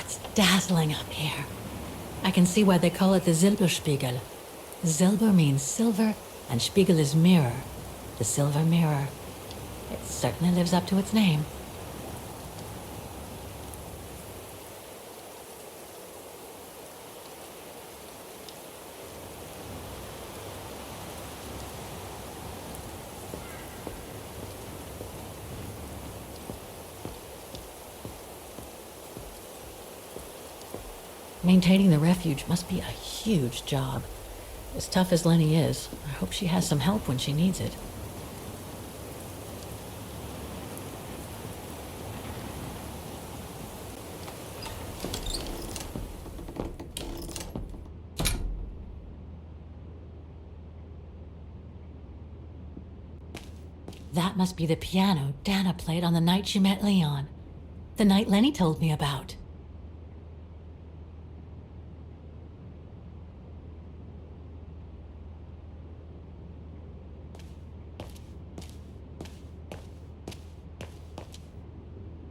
It's dazzling up here. I can see why they call it the Silberspiegel. Silber means silver, and Spiegel is mirror. The silver mirror. It certainly lives up to its name. Maintaining the refuge must be a huge job. As tough as Lenny is, I hope she has some help when she needs it. That must be the piano Dana played on the night she met Leon. The night Lenny told me about.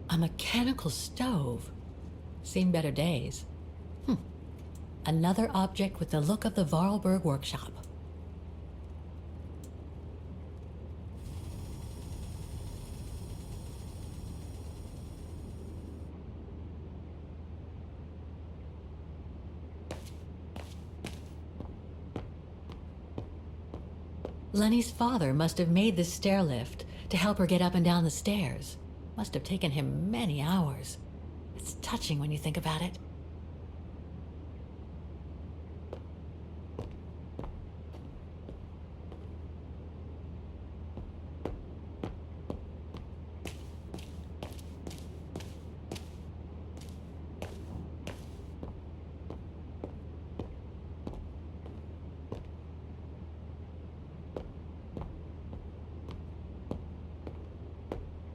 A mechanical stove. Seen better days. Another object with the look of the Vorarlberg workshop. Lenny's father must have made this stair lift to help her get up and down the stairs. Must have taken him many hours. It's touching when you think about it.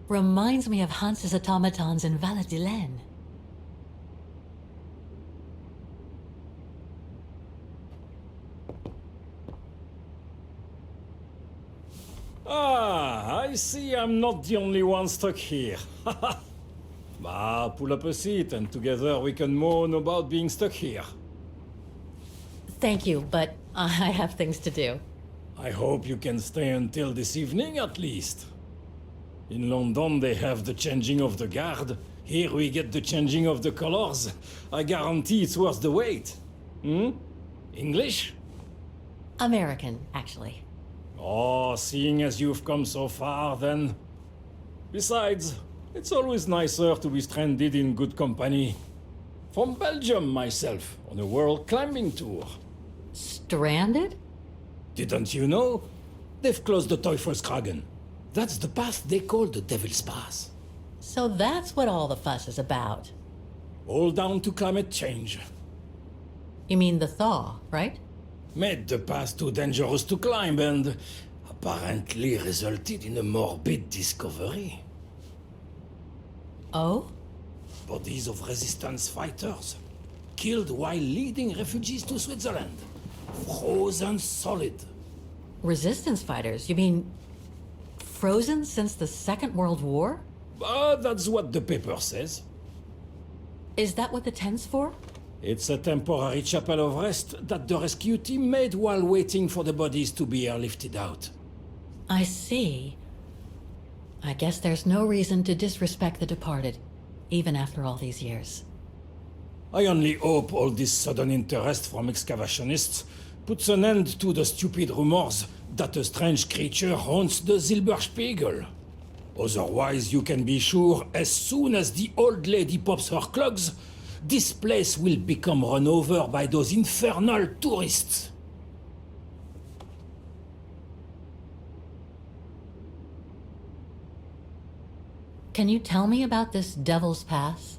Reminds me of Hans's automatons in Valladolid. Ah, I see I'm not the only one stuck here. Bah, pull up a seat and together we can moan about being stuck here. Thank you, but I have things to do. I hope you can stay until this evening at least. In London they have the changing of the guard. Here we get the changing of the colors. I guarantee it's worth the wait. English? American, actually. Oh, seeing as you've come so far, then. Besides, it's always nicer to be stranded in good company. From Belgium, myself, on a world climbing tour. Stranded? Didn't you know? They've closed the Teufelskragen. That's the path they call the Devil's Pass. So that's what all the fuss is about. All down to climate change. You mean the thaw, right? Made the path too dangerous to climb and apparently resulted in a morbid discovery. Oh? Bodies of resistance fighters, killed while leading refugees to Switzerland. Frozen solid. Resistance fighters? You mean frozen since the Second World War? That's what the paper says. Is that what the tent's for? It's a temporary chapel of rest that the rescue team made while waiting for the bodies to be airlifted out. I see. I guess there's no reason to disrespect the departed, even after all these years. I only hope all this sudden interest from excavationists puts an end to the stupid rumors that a strange creature haunts the Silberspiegel. Otherwise, you can be sure as soon as the old lady pops her clogs, this place will become run over by those infernal tourists. Can you tell me about this Devil's Pass?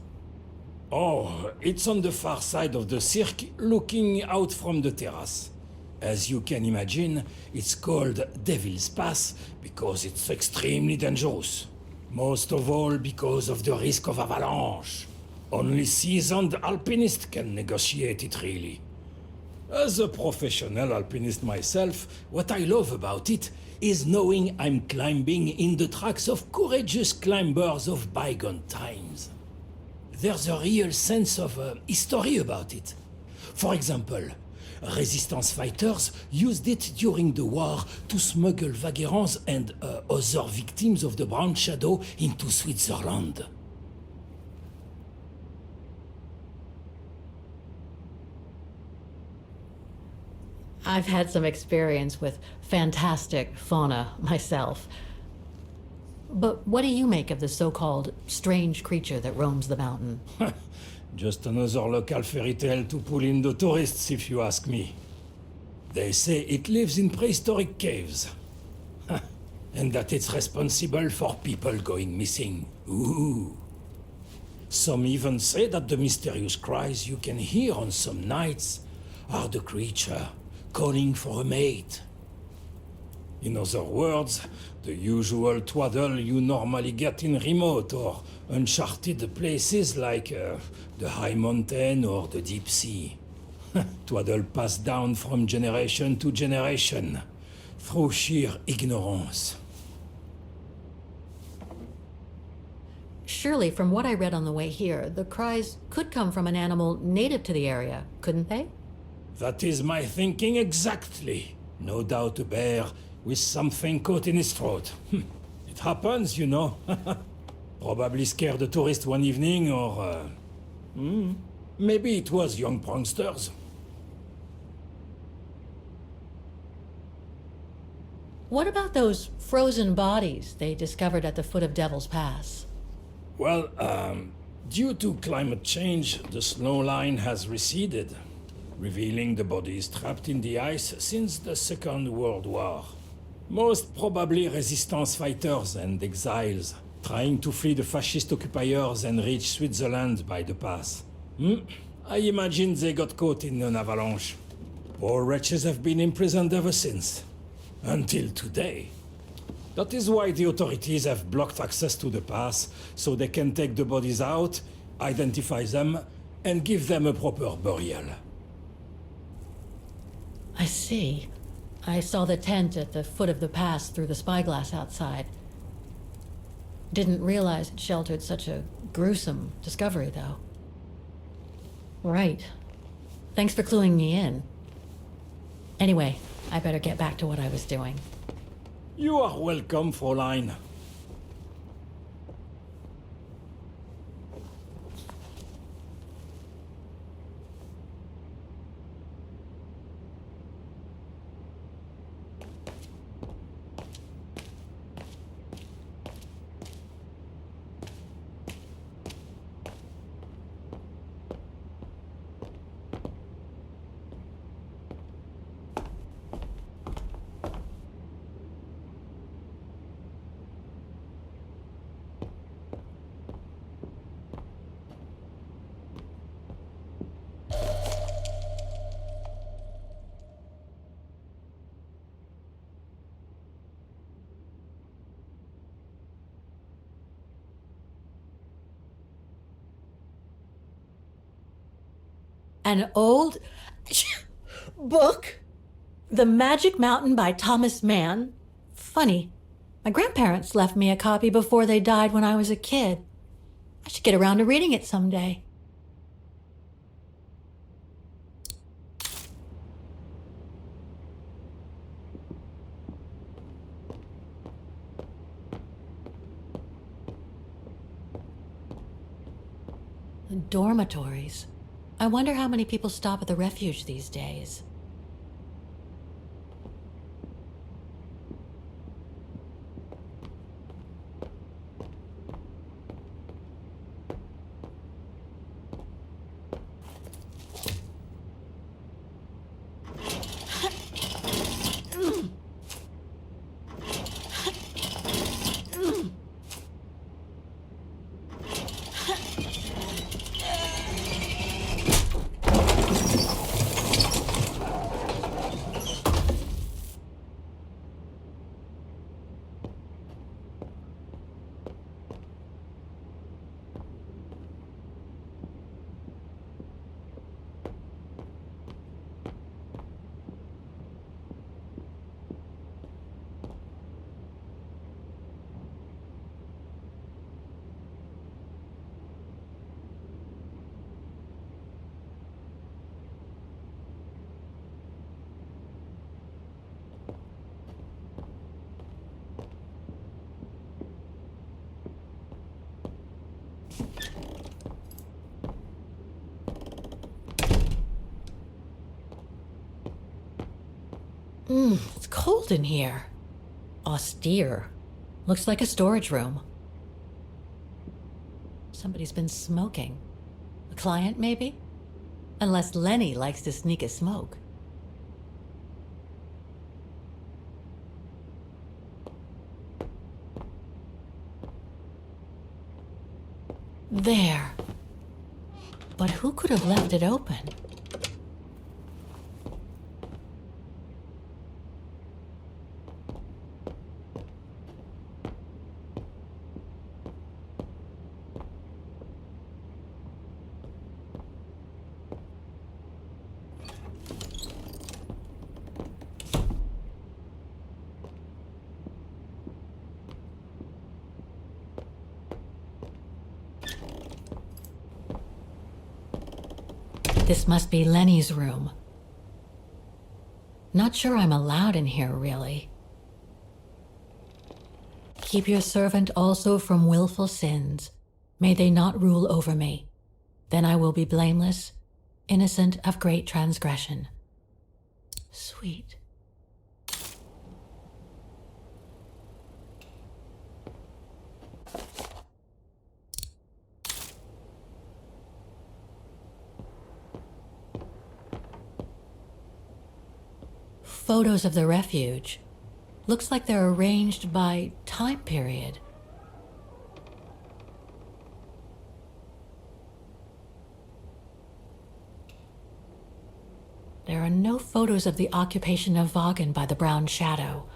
Oh, it's on the far side of the cirque, looking out from the terrace. As you can imagine, it's called Devil's Pass because it's extremely dangerous. Most of all because of the risk of avalanche. Only seasoned alpinists can negotiate it, really. As a professional alpinist myself, what I love about it is knowing I'm climbing in the tracks of courageous climbers of bygone times. there's a real sense of history about it. For example, resistance fighters used it during the war to smuggle vagrants and other victims of the Brown Shadow into Switzerland. I've had some experience with fantastic fauna myself. But what do you make of the so-called strange creature that roams the mountain? Just another local fairy tale to pull in the tourists, if you ask me. They say it lives in prehistoric caves. And that it's responsible for people going missing. Ooh. Some even say that the mysterious cries you can hear on some nights are the creature calling for a mate. In other words, the usual twaddle you normally get in remote or uncharted places like the high mountain or the deep sea. Twaddle passed down from generation to generation through sheer ignorance. Surely, from what I read on the way here, the cries could come from an animal native to the area, couldn't they? That is my thinking exactly. No doubt a bear with something caught in his throat. It happens, you know. Probably scared a tourist one evening, or... maybe it was young pranksters. What about those frozen bodies they discovered at the foot of Devil's Pass? Well, due to climate change, the snow line has receded, revealing the bodies trapped in the ice since the Second World War. Most probably resistance fighters and exiles, trying to flee the fascist occupiers and reach Switzerland by the pass. I imagine they got caught in an avalanche. Poor wretches have been imprisoned ever since. Until today. That is why the authorities have blocked access to the pass, so they can take the bodies out, identify them, and give them a proper burial. I see. I saw the tent at the foot of the pass through the spyglass outside. Didn't realize it sheltered such a gruesome discovery, though. Right. Thanks for cluing me in. Anyway, I better get back to what I was doing. You are welcome, Fräulein. An old book? The Magic Mountain by Thomas Mann? Funny. My grandparents left me a copy before they died when I was a kid. I should get around to reading it someday. Dormitories. I wonder how many people stop at the refuge these days. It's cold in here. Austere. Looks like a storage room. Somebody's been smoking. A client, maybe? Unless Lenny likes to sneak a smoke. There. But who could have left it open? This must be Lenny's room. Not sure I'm allowed in here, really. Keep your servant also from willful sins. May they not rule over me. Then I will be blameless, innocent of great transgression. Sweet. Photos of the refuge. Looks like they're arranged by time period. There are no photos of the occupation of Vaughan by the Brown Shadow.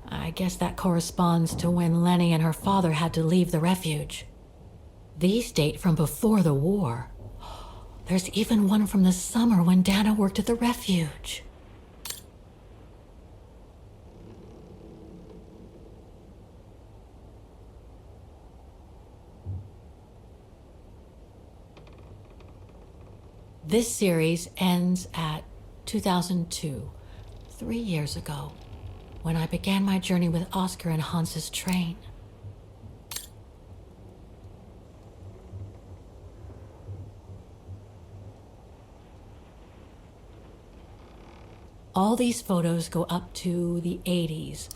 I guess that corresponds to when Lenny and her father had to leave the refuge. These date from before the war. There's even one from the summer when Dana worked at the refuge. This series ends at 2002, 3 years ago, when I began my journey with Oscar and Hans's train. All these photos go up to the 80s,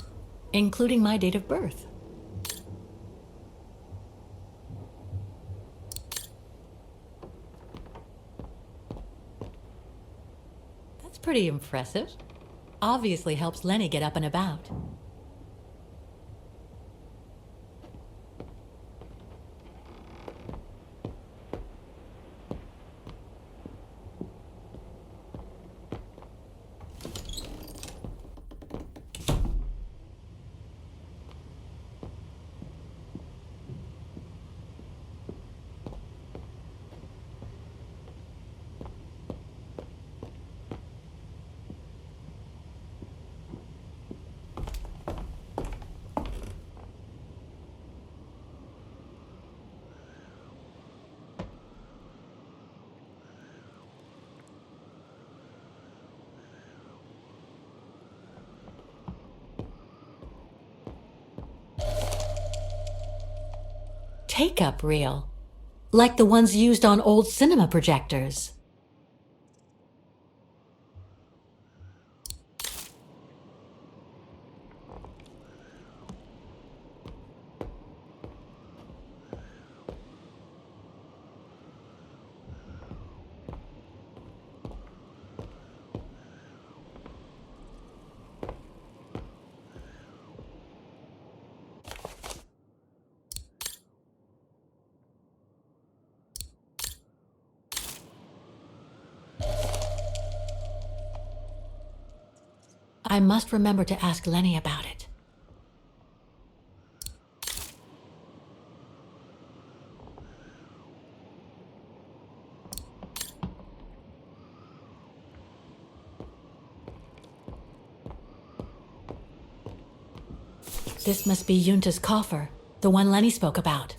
including my date of birth. Pretty impressive. Obviously helps Lenny get up and about. Take-up reel, like the ones used on old cinema projectors. I must remember to ask Lenny about it. This must be Yunta's coffer, the one Lenny spoke about.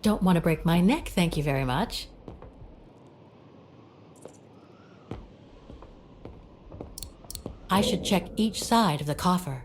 Don't want to break my neck, thank you very much. I should check each side of the coffer.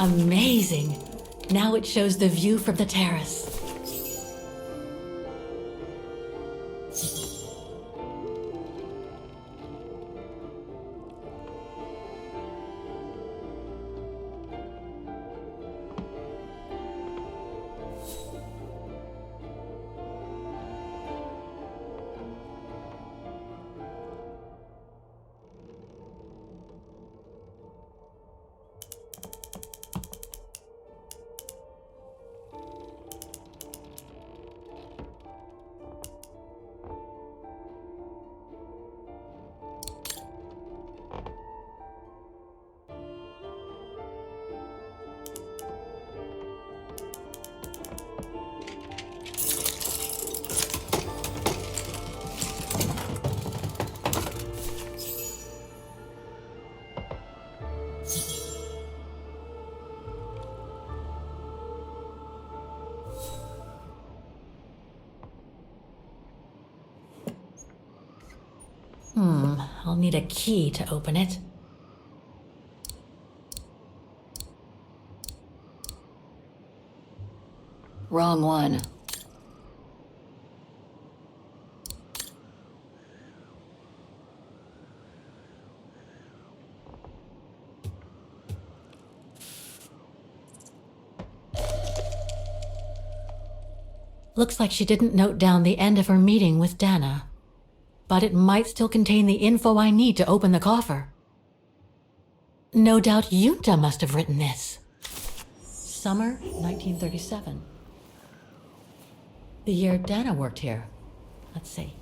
Amazing! Now it shows the view from the terrace. I'll need a key to open it. Wrong one. Looks like she didn't note down the end of her meeting with Dana. But it might still contain the info I need to open the coffer. No doubt Yunta must have written this. Summer 1937. The year Dana worked here. Let's see.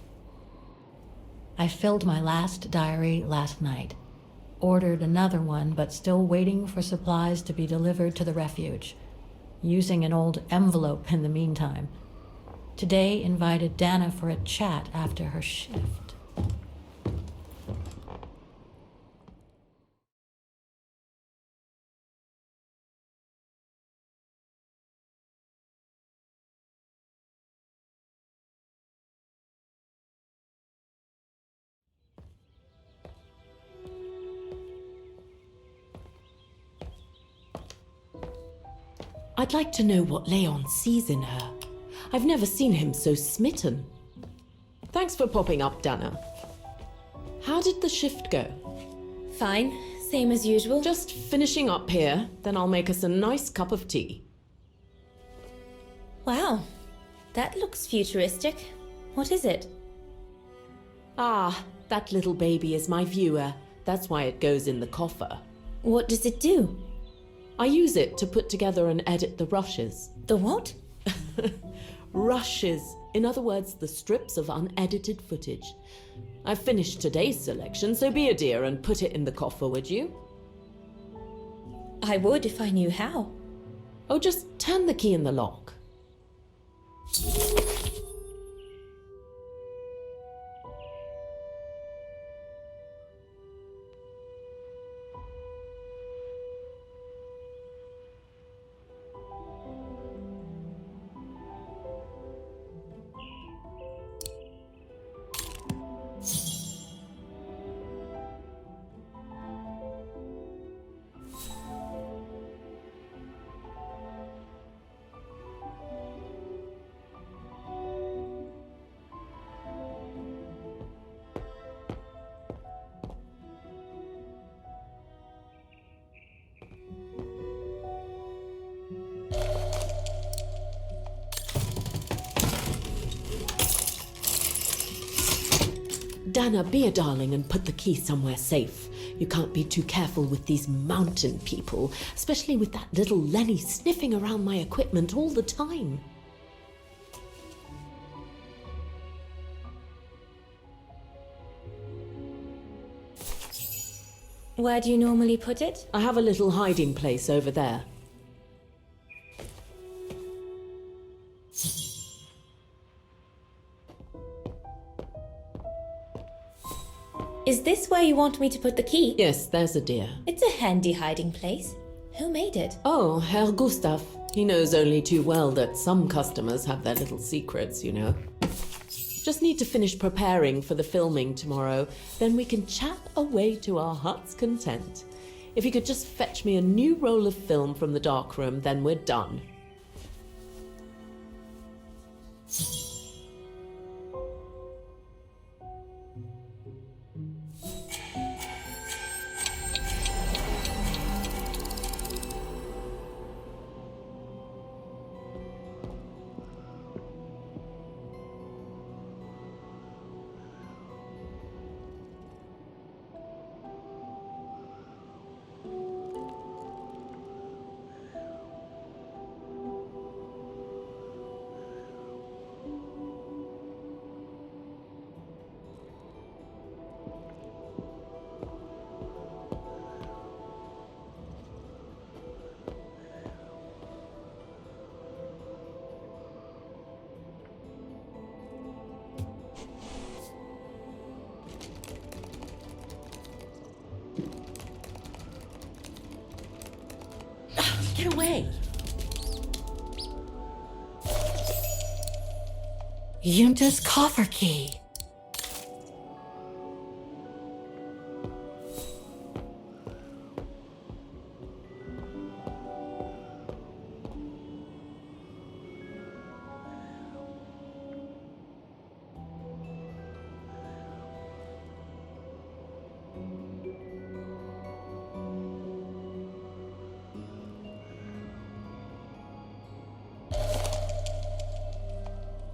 I filled my last diary last night. Ordered another one, but still waiting for supplies to be delivered to the refuge. Using an old envelope in the meantime. Today invited Dana for a chat after her shift. I'd like to know what Leon sees in her. I've never seen him so smitten. Thanks for popping up, Dana. How did the shift go? Fine, same as usual. Just finishing up here, then I'll make us a nice cup of tea. Wow, that looks futuristic. What is it? Ah, that little baby is my viewer. That's why it goes in the coffer. What does it do? I use it to put together and edit the rushes. The what? Rushes. In other words, the strips of unedited footage. I've finished today's selection, so be a dear and put it in the coffer, would you? I would if I knew how. Oh, just turn the key in the lock. Dana, be a darling and put the key somewhere safe. You can't be too careful with these mountain people, especially with that little Lenny sniffing around my equipment all the time. Where do you normally put it? I have a little hiding place over there. Is this where you want me to put the key? Yes, there's a dear. It's a handy hiding place. Who made it? Oh, Herr Gustav. He knows only too well that some customers have their little secrets, you know. Just need to finish preparing for the filming tomorrow, then we can chat away to our heart's content. If you could just fetch me a new roll of film from the darkroom, then we're done. Get away! Yunta's coffer key.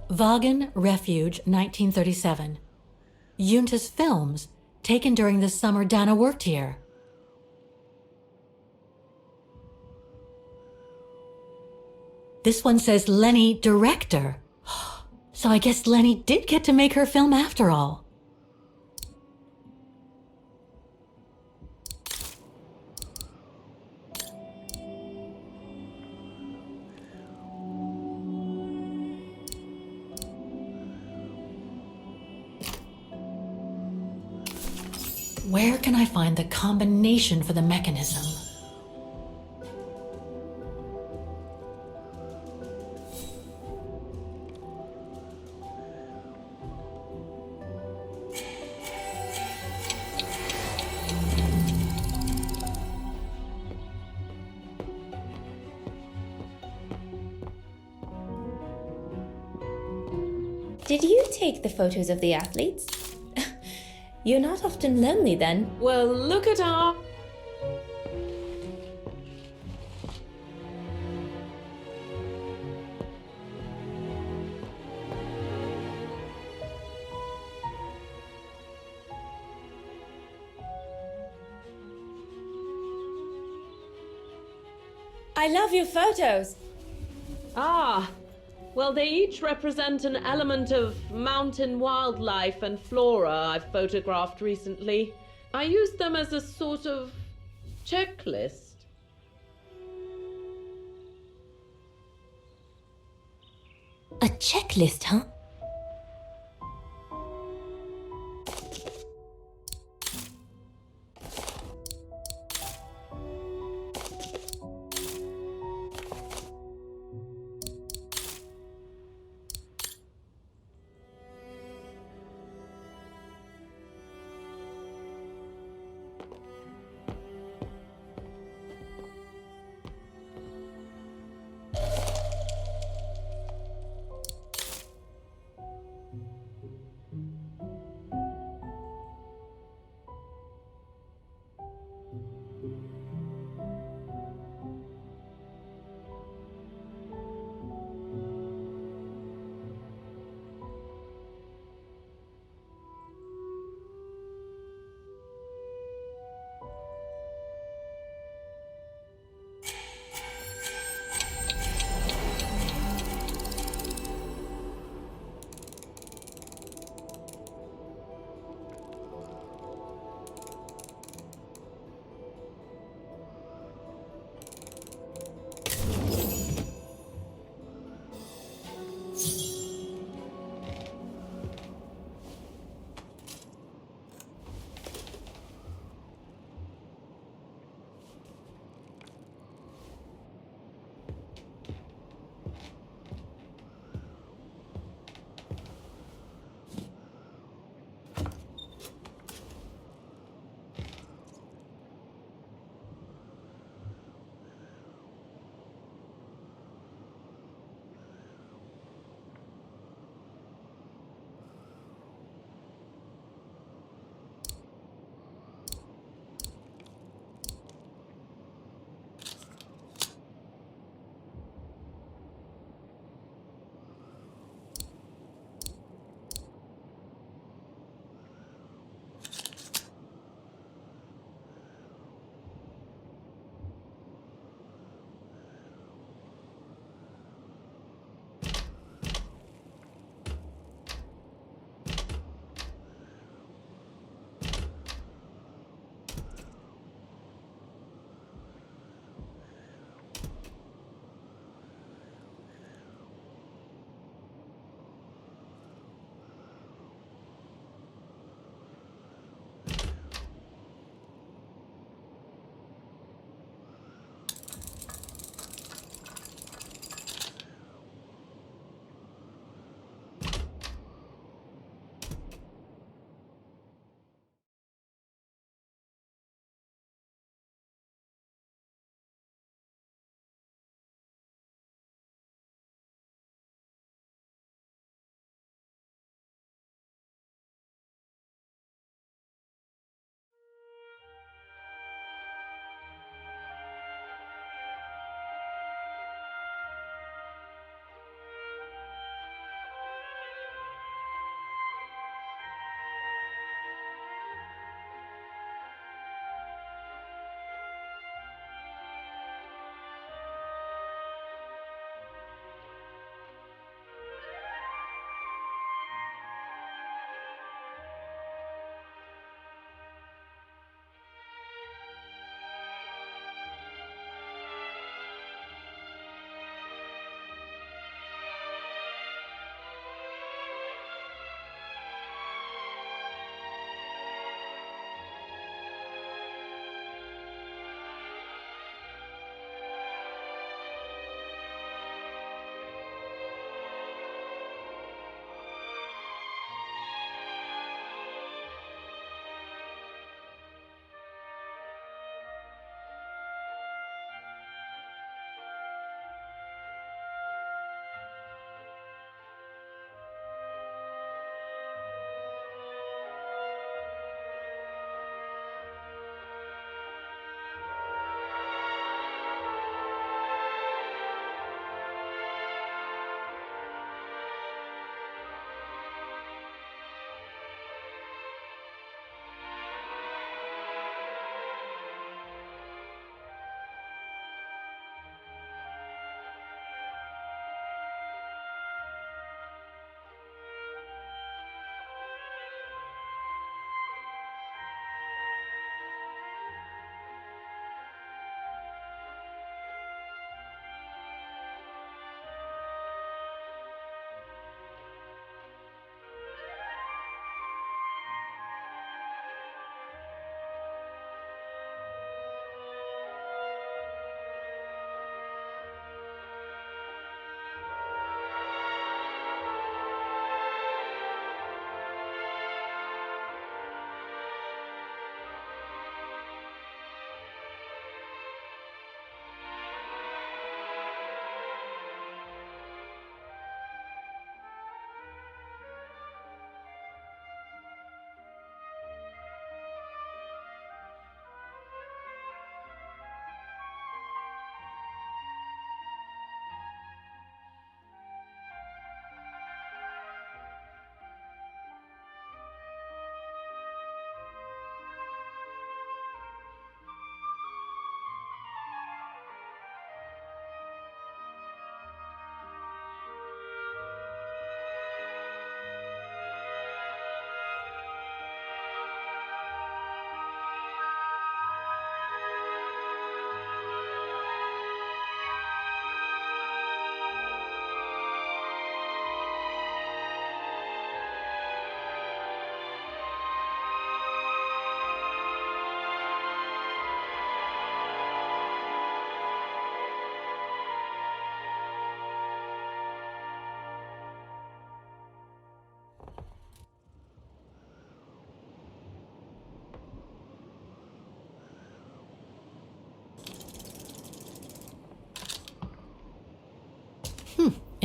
Vaughan Refuge, 1937. Yunta's films, taken during the summer Dana worked here. This one says Lenny, director. So I guess Lenny did get to make her film after all. Where can I find the combination for the mechanism? Did you take the photos of the athletes? You're not often lonely then. Well, look at our... I love your photos. Ah, well, they each represent an element of mountain wildlife and flora I've photographed recently. I used them as a sort of checklist. A checklist, huh?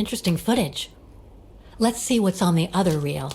interesting footage. Let's see what's on the other reel.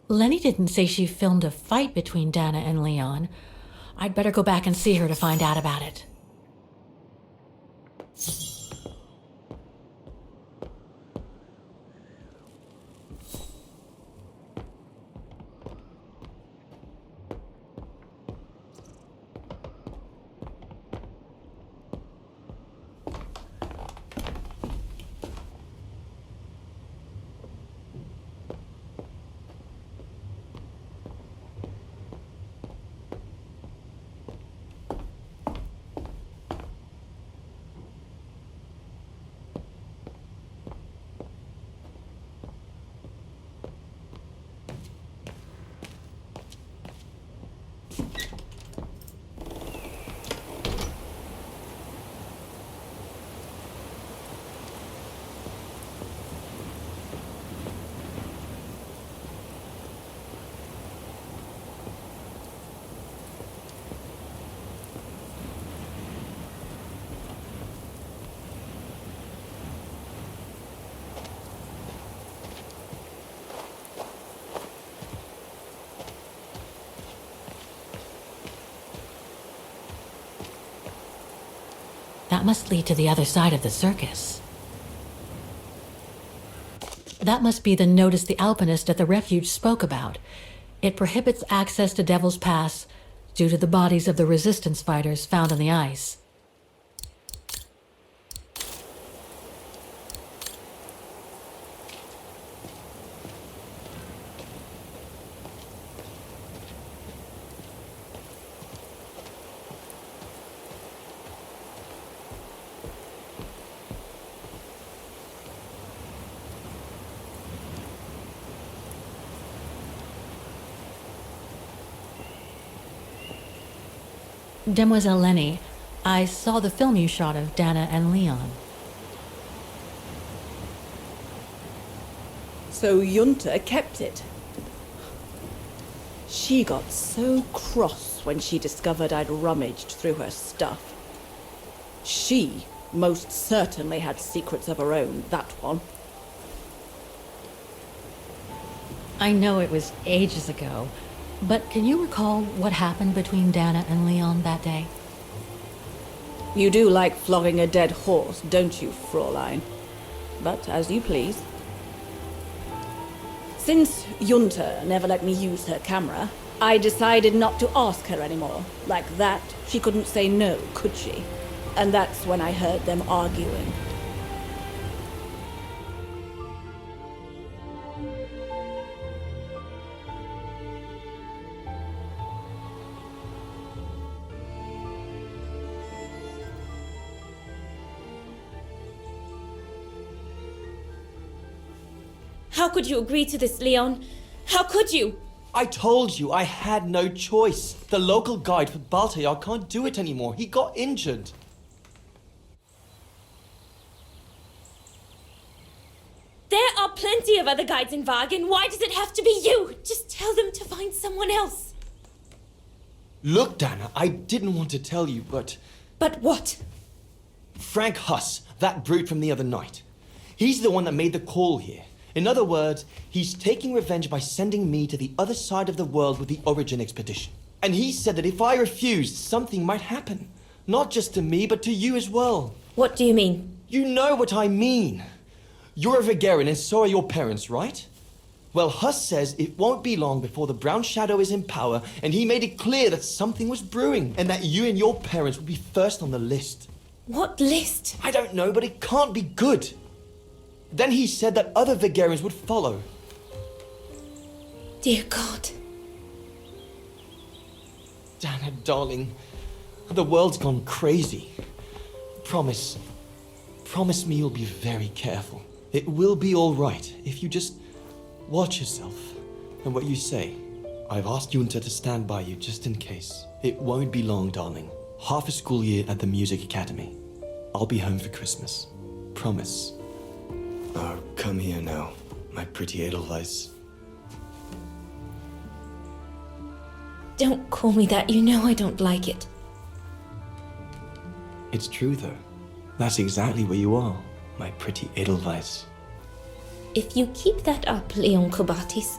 Lenny didn't say she filmed a fight between Dana and Leon. I'd better go back and see her to find out about it. That must lead to the other side of the circus. That must be the notice the alpinist at the refuge spoke about. It prohibits access to Devil's Pass due to the bodies of the resistance fighters found on the ice. Demoiselle Lenny, I saw the film you shot of Dana and Leon. So Junta kept it. She got so cross when she discovered I'd rummaged through her stuff. She most certainly had secrets of her own, that one. I know it was ages ago, but can you recall what happened between Dana and Leon that day? You do like flogging a dead horse, don't you, Fraulein? But as you please. Since Junta never let me use her camera, I decided not to ask her anymore. Like that, she couldn't say no, could she? And that's when I heard them arguing. How could you agree to this, Leon? How could you? I told you I had no choice. The local guide for Baltayar can't do it anymore. He got injured. There are plenty of other guides in Wagen. Why does it have to be you? Just tell them to find someone else. Look, Dana, I didn't want to tell you, but... But what? Frank Huss, that brute from the other night. He's the one that made the call here. In other words, he's taking revenge by sending me to the other side of the world with the Origin expedition. And he said that if I refused, something might happen. Not just to me, but to you as well. What do you mean? You know what I mean. You're a Vegarian and so are your parents, right? Well, Huss says it won't be long before the Brown Shadow is in power, and he made it clear that something was brewing, and that you and your parents would be first on the list. What list? I don't know, but it can't be good. Then he said that other Vegarians would follow. Dear God. Dana, darling, the world's gone crazy. Promise me you'll be very careful. It will be all right if you just watch yourself and what you say. I've asked Junta to stand by you just in case. It won't be long, darling. Half a school year at the Music Academy. I'll be home for Christmas. Promise. Oh, come here now, my pretty Edelweiss. Don't call me that. You know I don't like it. It's true, though. That's exactly where you are, my pretty Edelweiss. If you keep that up, Leon Kobatis,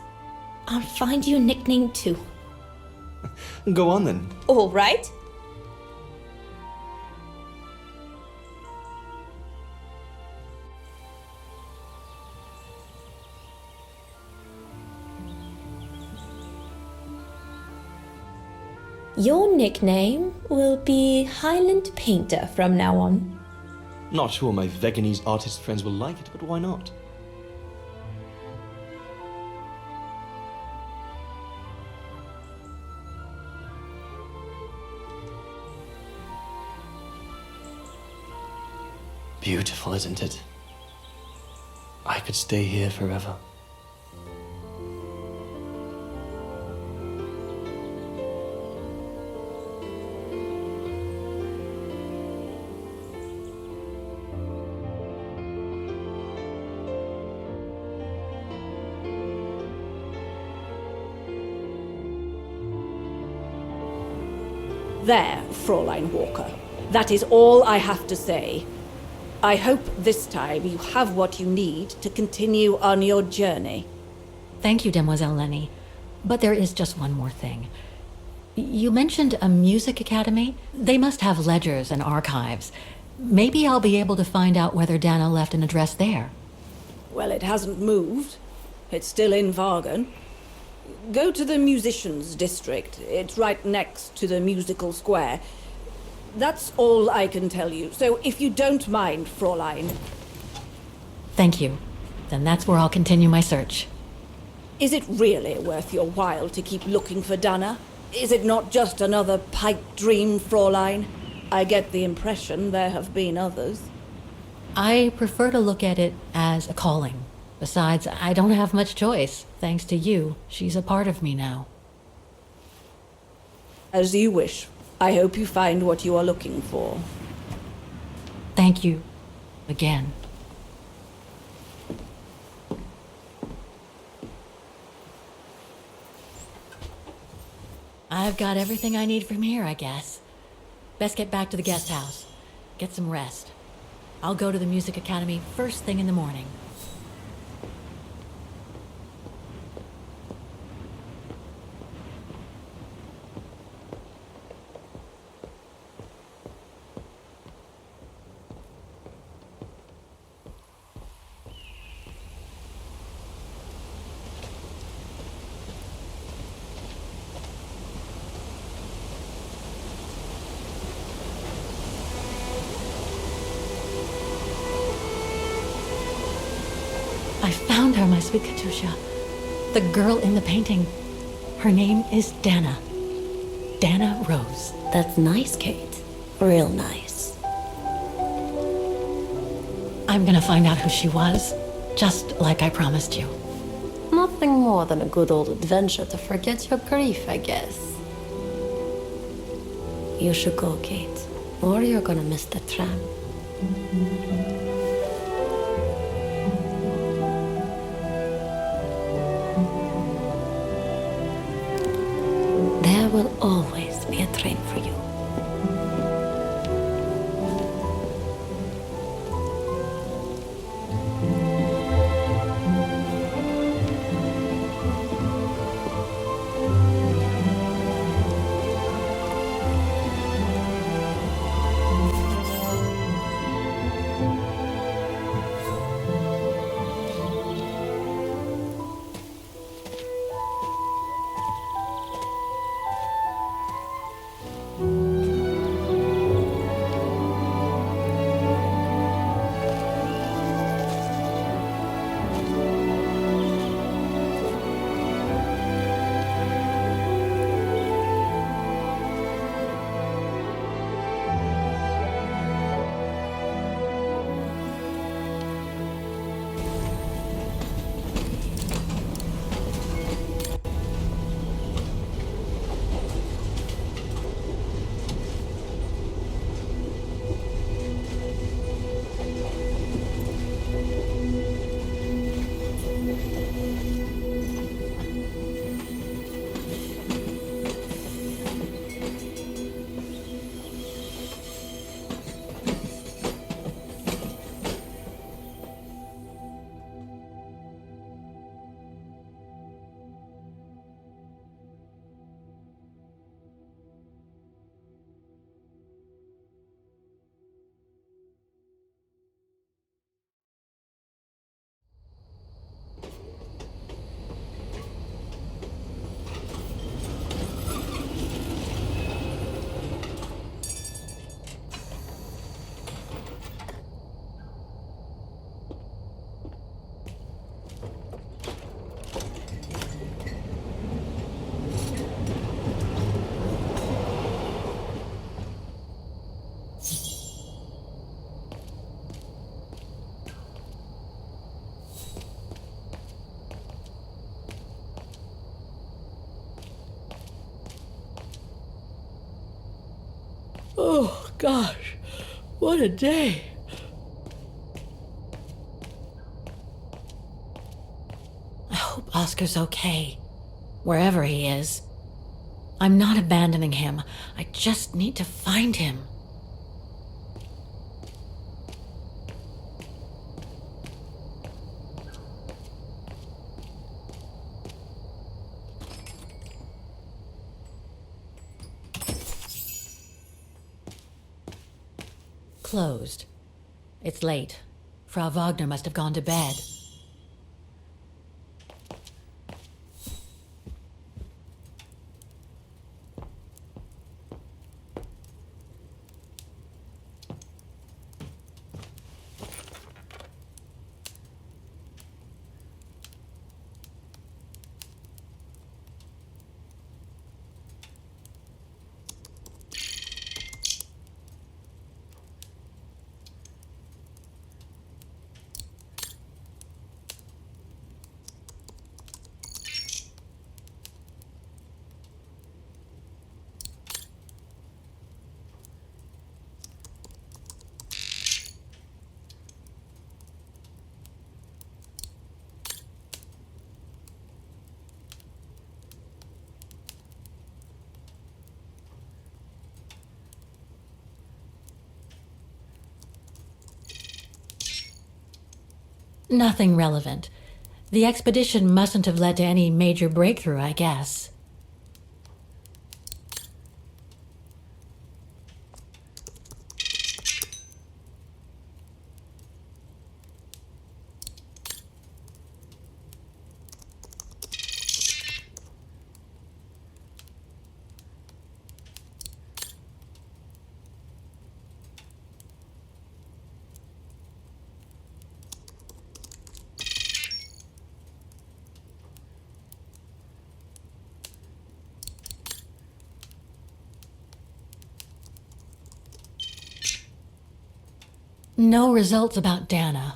I'll find you a nickname too. Go on, then. All right. Your nickname will be Highland Painter from now on. Not sure my Veganese artist friends will like it, but why not? Beautiful, isn't it? I could stay here forever. There, Fräulein Walker. That is all I have to say. I hope this time you have what you need to continue on your journey. Thank you, Demoiselle Lenny. But there is just one more thing. You mentioned a music academy? They must have ledgers and archives. Maybe I'll be able to find out whether Dana left an address there. Well, it hasn't moved. It's still in Vargan. Go to the musicians' district. It's right next to the musical square. That's all I can tell you. So if you don't mind, Fräulein. Thank you. Then that's where I'll continue my search. Is it really worth your while to keep looking for Dana? Is it not just another pipe dream, Fräulein? I get the impression there have been others. I prefer to look at it as a calling. Besides, I don't have much choice. Thanks to you, she's a part of me now. As you wish. I hope you find what you are looking for. Thank you. Again. I've got everything I need from here, I guess. Best get back to the guest house. Get some rest. I'll go to the music academy first thing in the morning. I found her, my sweet Katusha. The girl in the painting. Her name is Dana. Dana Rose. That's nice, Kate. Real nice. I'm gonna find out who she was, just like I promised you. Nothing more than a good old adventure to forget your grief, I guess. You should go, Kate, or you're gonna miss the tram. There will always be a train for you. Oh, gosh. What a day. I hope Oscar's okay, wherever he is. I'm not abandoning him. I just need to find him. Closed. It's late. Frau Wagner must have gone to bed. Nothing relevant. The expedition mustn't have led to any major breakthrough, I guess. No results about Dana.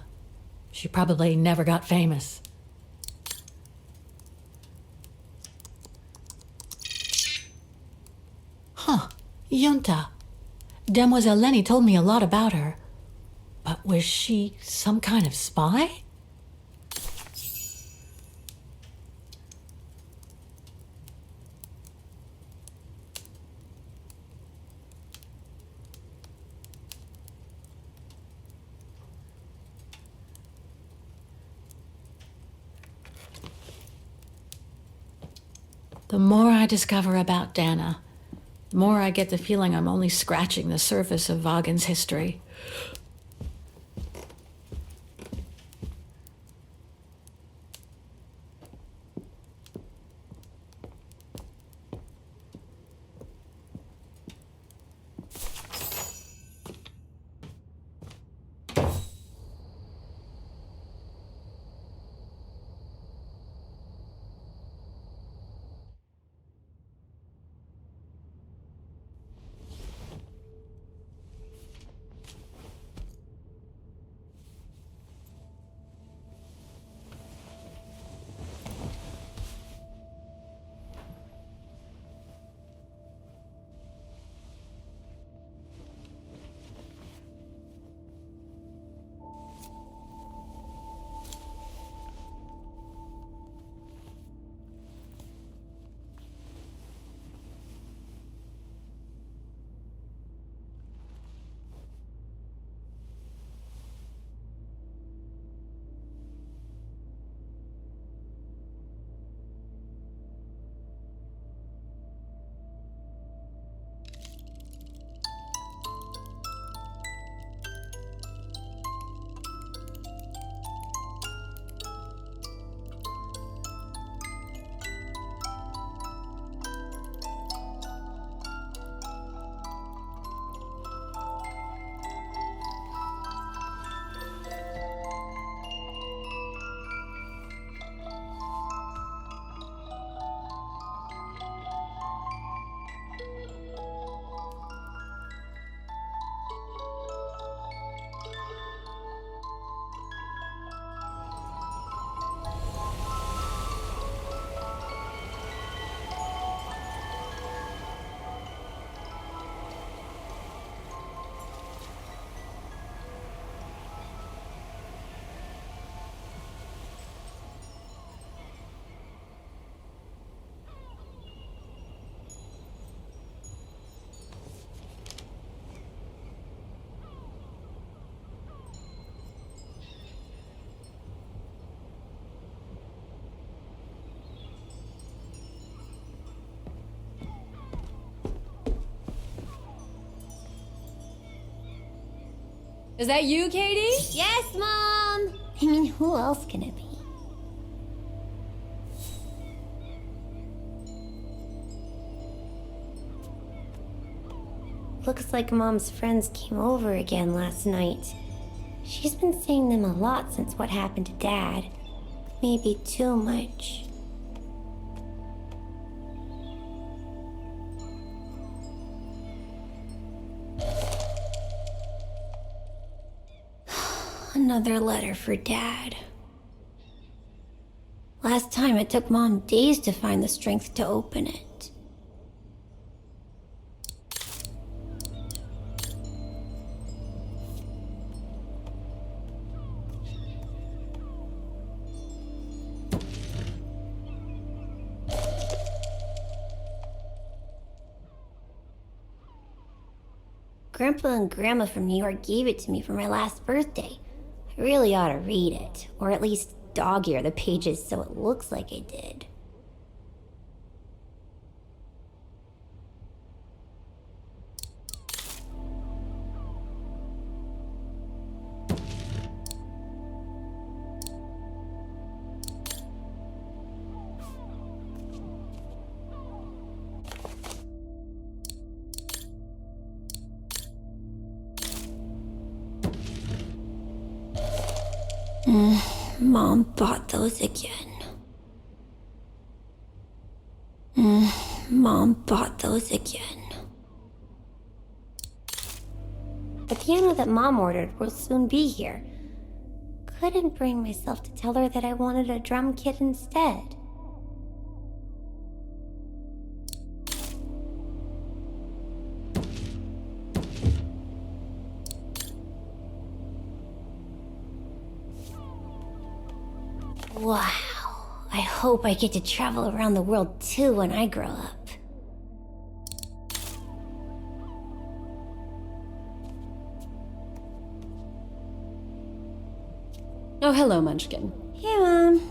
She probably never got famous. Huh. Junta. Demoiselle Lenny told me a lot about her. But was she some kind of spy? The more I discover about Dana, the more I get the feeling I'm only scratching the surface of Vaughan's history. Is that you, Katie? Yes, Mom! I mean, who else can it be? Looks like Mom's friends came over again last night. She's been seeing them a lot since what happened to Dad. Maybe too much. Another letter for Dad. Last time it took Mom days to find the strength to open it. Grandpa and Grandma from New York gave it to me for my last birthday. I really ought to read it, or at least dog-ear the pages so it looks like I did. Mom bought those again. Mom bought those again. The piano that Mom ordered will soon be here. Couldn't bring myself to tell her that I wanted a drum kit instead. Wow. I hope I get to travel around the world too when I grow up. Oh, hello, Munchkin. Hey, Mom.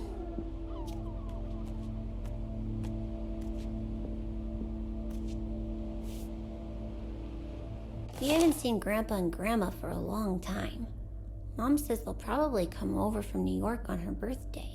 We haven't seen Grandpa and Grandma for a long time. Mom says they'll probably come over from New York on her birthday.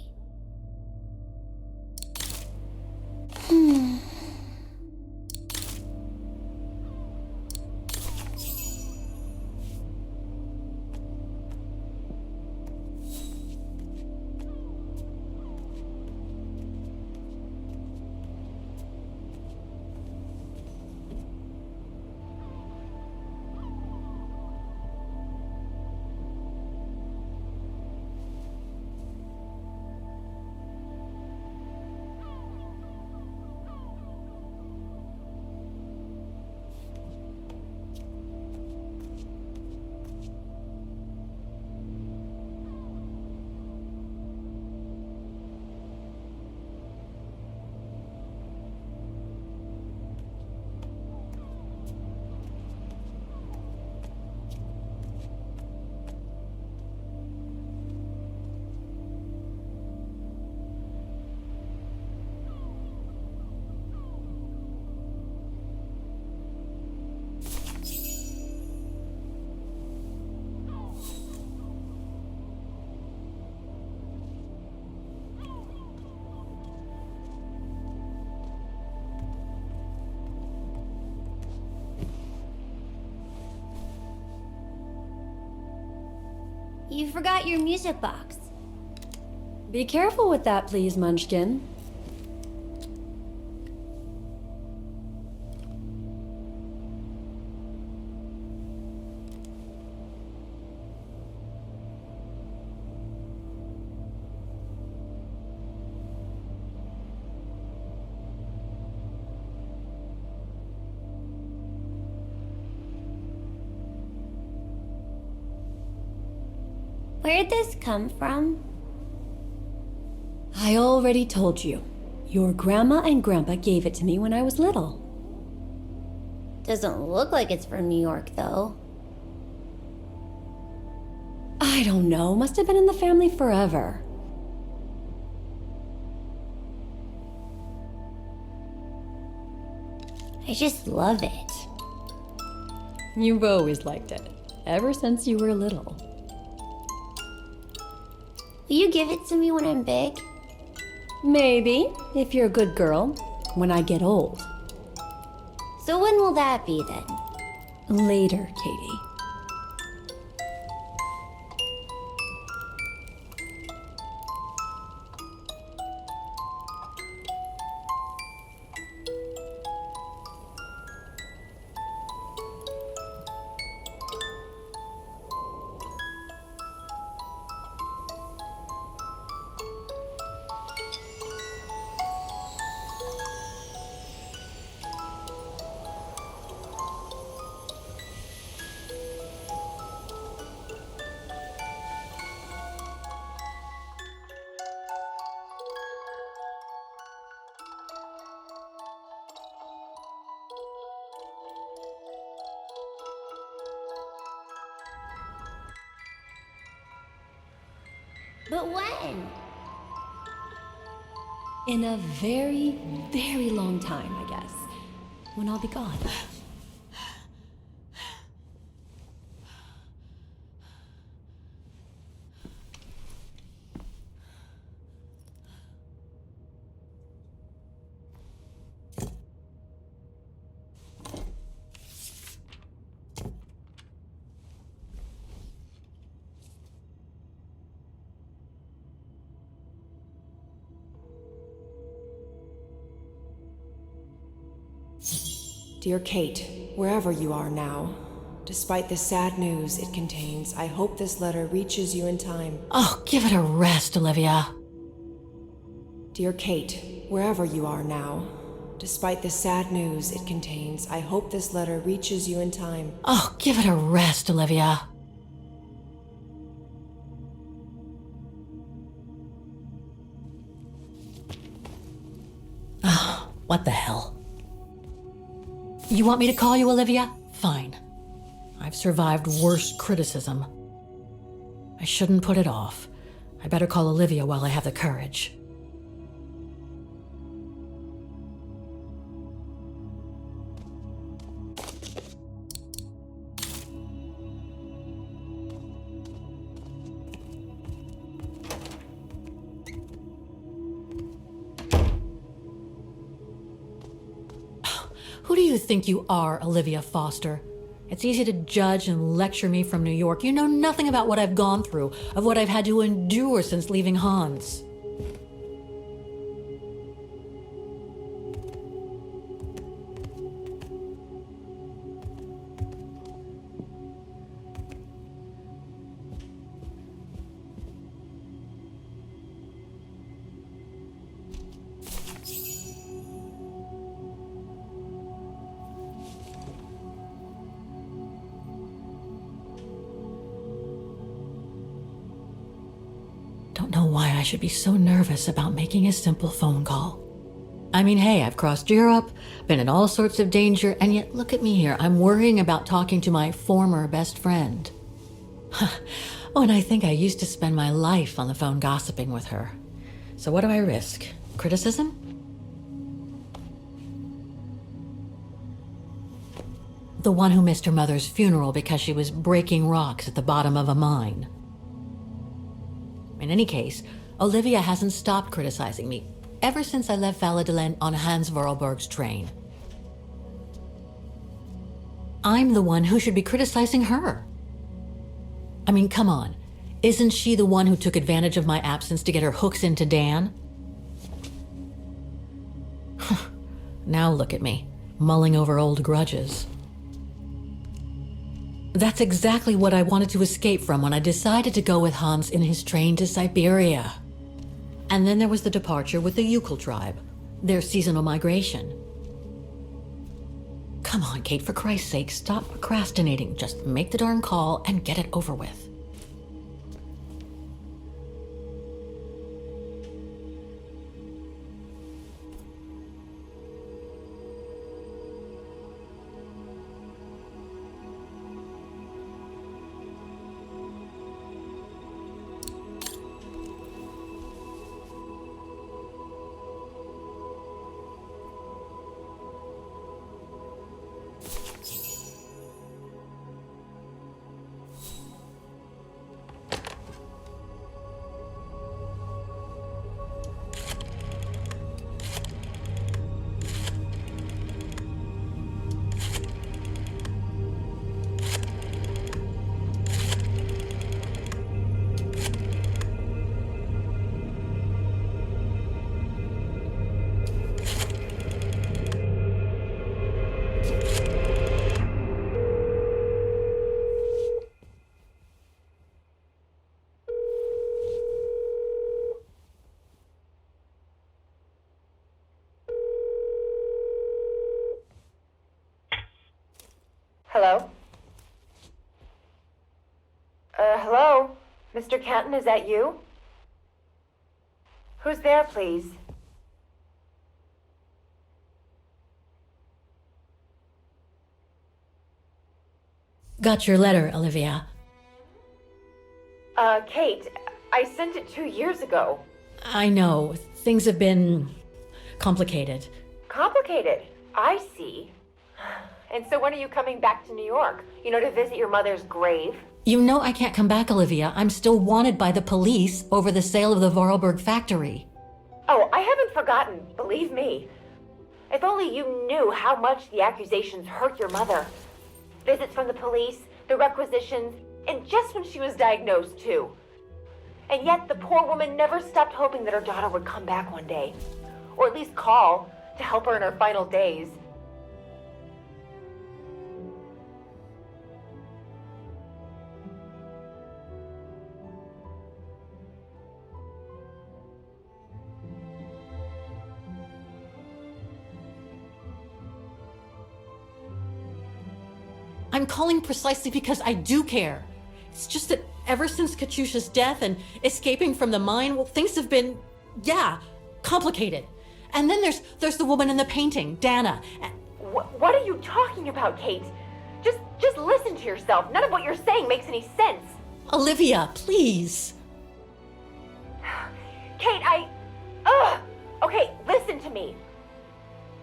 You forgot your music box. Be careful with that, please, Munchkin. Where'd this come from? I already told you. Your grandma and grandpa gave it to me when I was little. Doesn't look like it's from New York, though. I don't know. Must have been in the family forever. I just love it. You've always liked it. ever since you were little. Will you give it to me when I'm big? Maybe, if you're a good girl, when I get old. So when will that be then? Later, Katie. But when? In a very, very long time, I guess. When I'll be gone. Dear Kate, wherever you are now, despite the sad news it contains, I hope this letter reaches you in time. Oh, give it a rest, Olivia. Dear Kate, wherever you are now, despite the sad news it contains, I hope this letter reaches you in time. Oh, give it a rest, Olivia. Oh, what the hell? You want me to call you Olivia? Fine. I've survived worse criticism. I shouldn't put it off. I better call Olivia while I have the courage. Who do you think you are, Olivia Foster? It's easy to judge and lecture me from New York. You know nothing about what I've gone through, of what I've had to endure since leaving Hans. Don't know why I should be so nervous about making a simple phone call. I mean, hey, I've crossed Europe, been in all sorts of danger, and yet look at me here. I'm worrying about talking to my former best friend. Oh, and I think I used to spend my life on the phone gossiping with her. So what do I risk? Criticism? The one who missed her mother's funeral because she was breaking rocks at the bottom of a mine. In any case, Olivia hasn't stopped criticizing me ever since I left Valladolid on Hans Vorarlberg's train. I'm the one who should be criticizing her. I mean, come on. Isn't she the one who took advantage of my absence to get her hooks into Dan? Now look at me, mulling over old grudges. That's exactly what I wanted to escape from when I decided to go with Hans in his train to Syberia. And then there was the departure with the Yukon tribe, their seasonal migration. Come on, Kate, for Christ's sake, stop procrastinating. Just make the darn call and get it over with. Hello? Hello? Mr. Kenton, is that you? Who's there, please? Got your letter, Olivia. Kate, I sent it 2 years ago. I know. Things have been complicated. Complicated. I see. And so when are you coming back to New York? You know, to visit your mother's grave? You know I can't come back, Olivia. I'm still wanted by the police over the sale of the Vorarlberg factory. Oh, I haven't forgotten, believe me. If only you knew how much the accusations hurt your mother. Visits from the police, the requisitions, and just when she was diagnosed, too. And yet the poor woman never stopped hoping that her daughter would come back one day. Or at least call to help her in her final days. I'm calling precisely because I do care. It's just that ever since Katyusha's death and escaping from the mine, well, things have been, complicated. And then there's the woman in the painting, Dana. What are you talking about, Kate? Just listen to yourself. None of what you're saying makes any sense. Olivia, please. Kate, Okay, listen to me.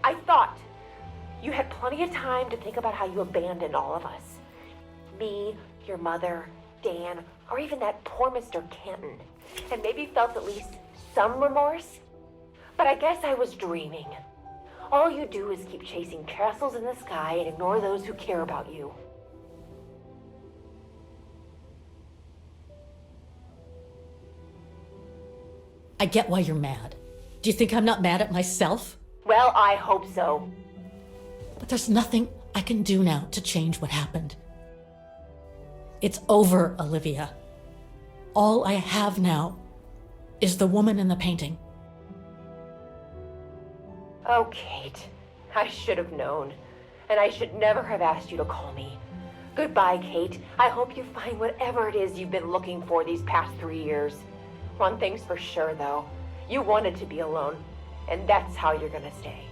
I thought you had plenty of time to think about how you abandoned all of us. Me, your mother, Dan, or even that poor Mr. Kenton. And maybe felt at least some remorse. But I guess I was dreaming. All you do is keep chasing castles in the sky and ignore those who care about you. I get why you're mad. Do you think I'm not mad at myself? Well, I hope so. But there's nothing I can do now to change what happened. It's over, Olivia. All I have now is the woman in the painting. Oh, Kate, I should have known. And I should never have asked you to call me. Goodbye, Kate. I hope you find whatever it is you've been looking for these past 3 years. One thing's for sure, though. You wanted to be alone, and that's how you're gonna stay.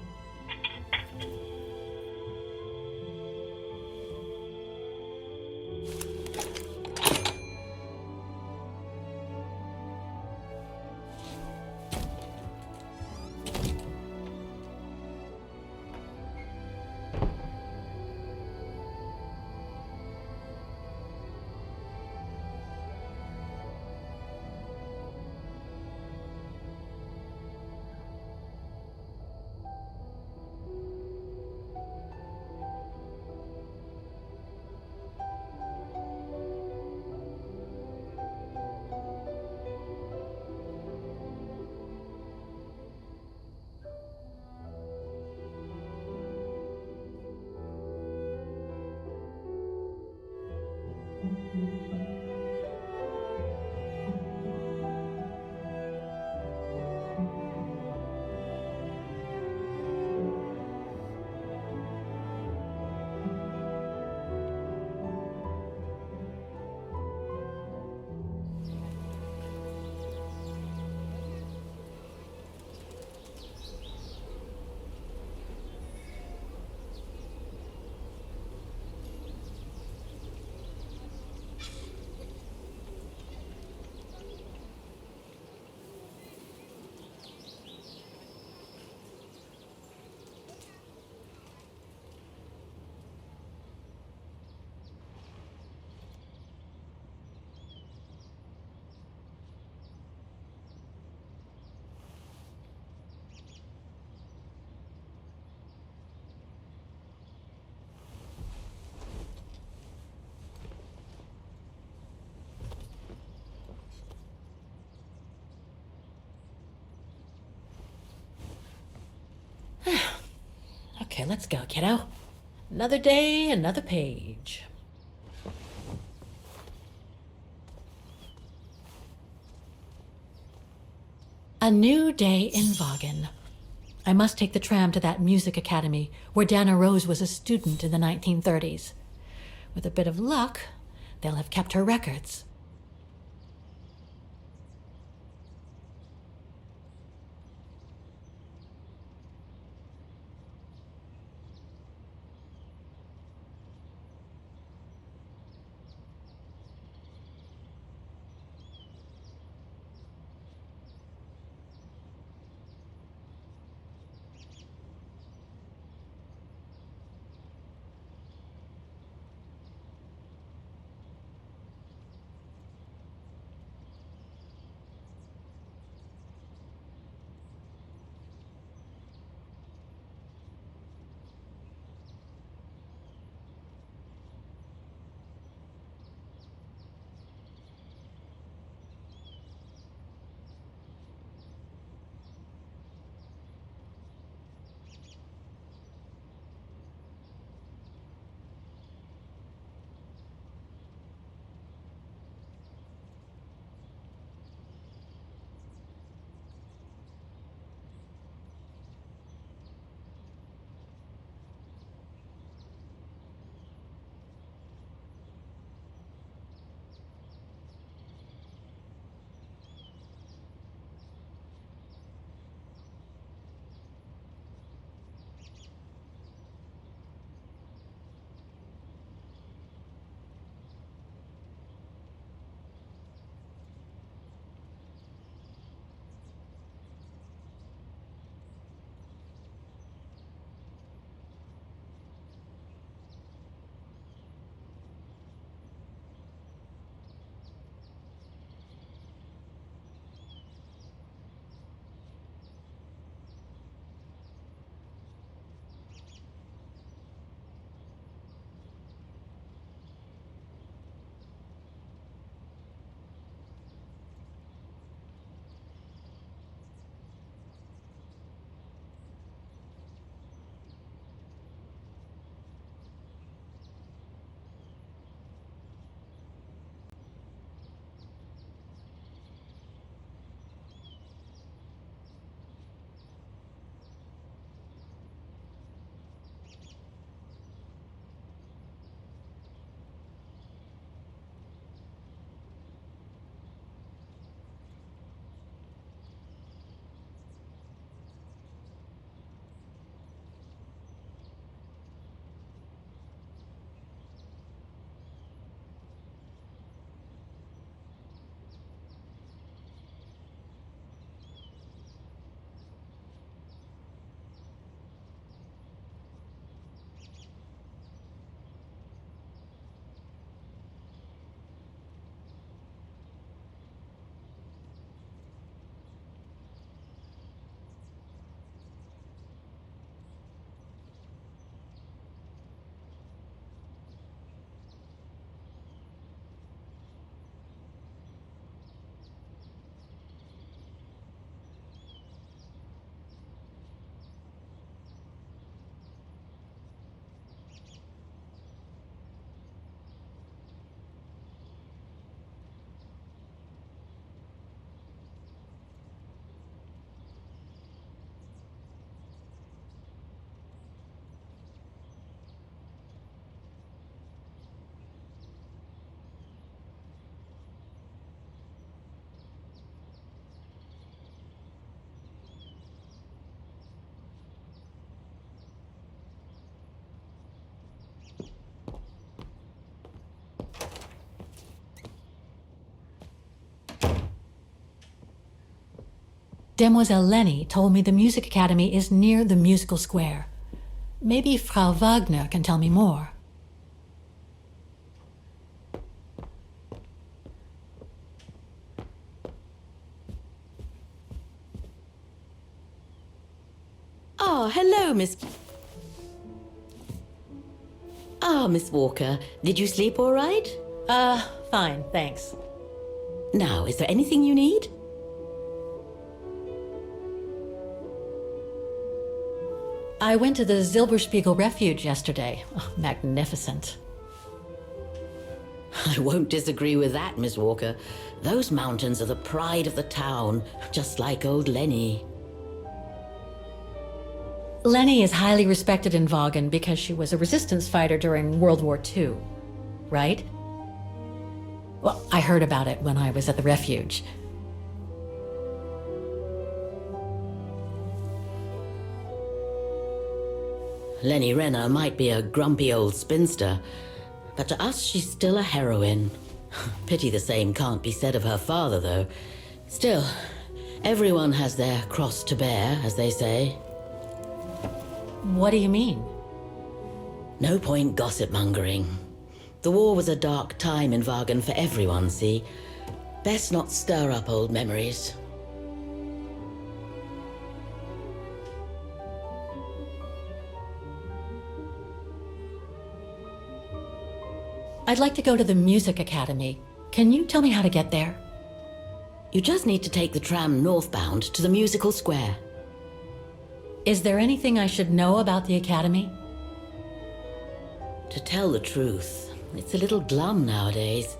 Okay, let's go, kiddo. Another day, another page. A new day in Vagen. I must take the tram to that music academy where Dana Rose was a student in the 1930s. With a bit of luck, they'll have kept her records. Demoiselle Lenny told me the Music Academy is near the musical square. Maybe Frau Wagner can tell me more. Ah, hello, Miss... Ah, Miss Walker. Did you sleep all right? Fine, thanks. Now, is there anything you need? I went to the Silberspiegel Refuge yesterday. Oh, magnificent. I won't disagree with that, Miss Walker. Those mountains are the pride of the town, just like old Lenny. Lenny is highly respected in Vaughan because she was a resistance fighter during World War II. right? Well, I heard about it when I was at the refuge. Lenny Renner might be a grumpy old spinster, but to us she's still a heroine. Pity the same can't be said of her father, though. Still, everyone has their cross to bear, as they say. What do you mean? No point gossip-mongering. The war was a dark time in Vagan for everyone, see? Best not stir up old memories. I'd like to go to the Music Academy. Can you tell me how to get there? You just need to take the tram northbound to the musical square. Is there anything I should know about the Academy? To tell the truth, it's a little glum nowadays.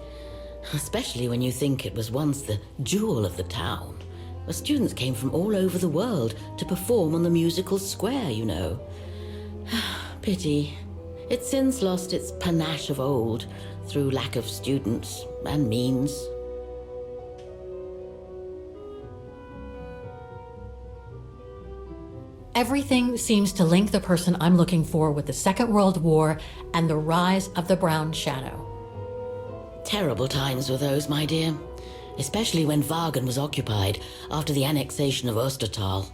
Especially when you think it was once the jewel of the town, where students came from all over the world to perform on the musical square, you know. Pity. It's since lost its panache of old through lack of students and means. Everything seems to link the person I'm looking for with the Second World War and the rise of the Brown Shadow. Terrible times were those, my dear. Especially when Vagan was occupied after the annexation of Ostertal.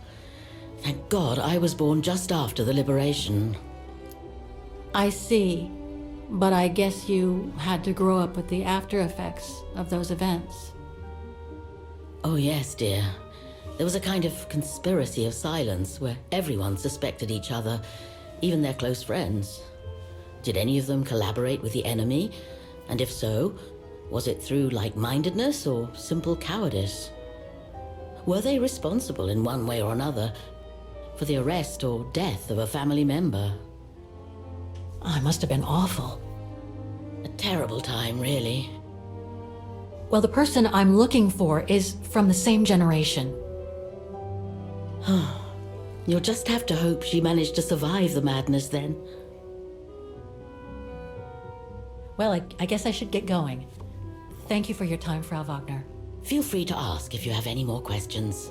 Thank God I was born just after the liberation. I see, but I guess you had to grow up with the after effects of those events. Oh yes, dear. There was a kind of conspiracy of silence where everyone suspected each other, even their close friends. Did any of them collaborate with the enemy? And if so, was it through like-mindedness or simple cowardice? Were they responsible in one way or another for the arrest or death of a family member? Oh, it must have been awful. A terrible time, really. Well, the person I'm looking for is from the same generation. You'll just have to hope she managed to survive the madness then. Well, I guess I should get going. Thank you for your time, Frau Wagner. Feel free to ask if you have any more questions.